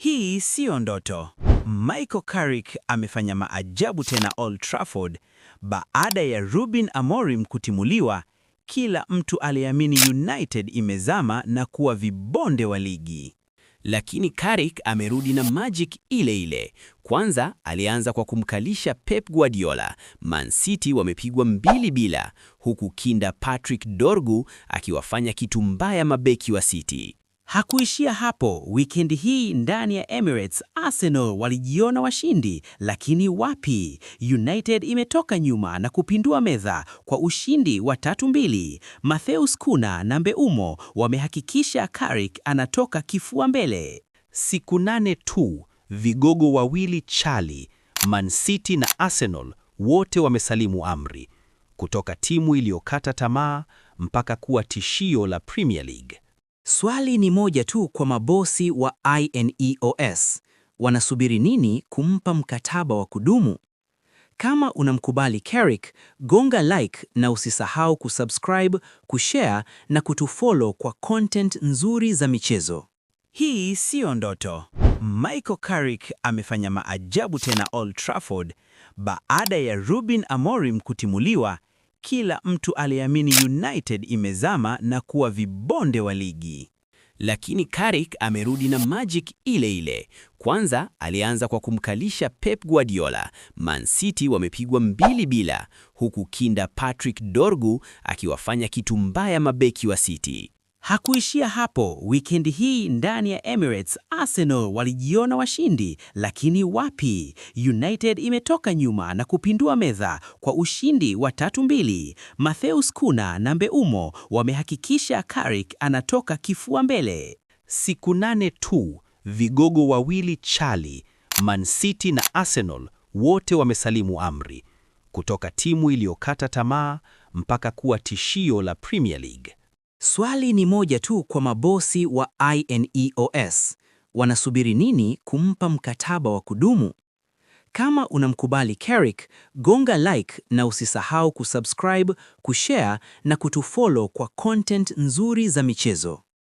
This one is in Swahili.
Hii siyo ndoto. Michael Carrick amefanya maajabu tena Old Trafford. Baada ya Ruben Amorim kutimuliwa, kila mtu aliamini United imezama na kuwa vibonde wa ligi. Lakini Carrick amerudi na magic ile ile. Kwanza alianza kwa kumkalisha Pep Guardiola. Man City wamepigwa 2-0, huku kinda Patrick Dorgu akiwafanya kitu mbaya mabeki wa City. Hakuishia hapo. Wikendi hii ndani ya Emirates, Arsenal walijiona washindi, lakini wapi? United imetoka nyuma na kupindua meza kwa ushindi wa 3-2. Matheus Cunha na Mbeumo wamehakikisha Carrick anatoka kifua mbele. Siku 8 tu, vigogo wawili chali, Man City na Arsenal, wote wamesalimu amri. Kutoka timu iliyokata tamaa mpaka kuwa tishio la Premier League. Swali ni moja tu kwa mabosi wa INEOS. Wanasubiri nini kumpa mkataba wa kudumu? Kama unamkubali Carrick, gonga like na usisahau kusubscribe, kushare na kutufollow kwa content nzuri za michezo. Hii siyo ndoto. Michael Carrick amefanya maajabu tena Old Trafford. Baada ya Ruben Amorim kutimuliwa, kila mtu aliamini United imezama na kuwa vibonde wa ligi. Lakini Carrick amerudi na magic ile ile. Kwanza alianza kwa kumkalisha Pep Guardiola. Man City wamepigwa 2-0, huku kinda Patrick Dorgu akiwafanya kitu mbaya mabeki wa City. Hakuishia hapo. Wikendi hii ndani ya Emirates, Arsenal walijiona washindi, lakini wapi? United imetoka nyuma na kupindua meza kwa ushindi wa 3-2. Matheus Cunha na Mbeumo wamehakikisha Carrick anatoka kifua mbele. Siku 8 tu, vigogo wawili chali, Man City na Arsenal, wote wamesalimu amri. Kutoka timu iliyokata tamaa mpaka kuwa tishio la Premier League. Swali ni moja tu kwa mabosi wa INEOS. Wanasubiri nini kumpa mkataba wa kudumu? Kama unamkubali Carrick, gonga like na usisahau kusubscribe, kushare na kutufollow kwa content nzuri za michezo.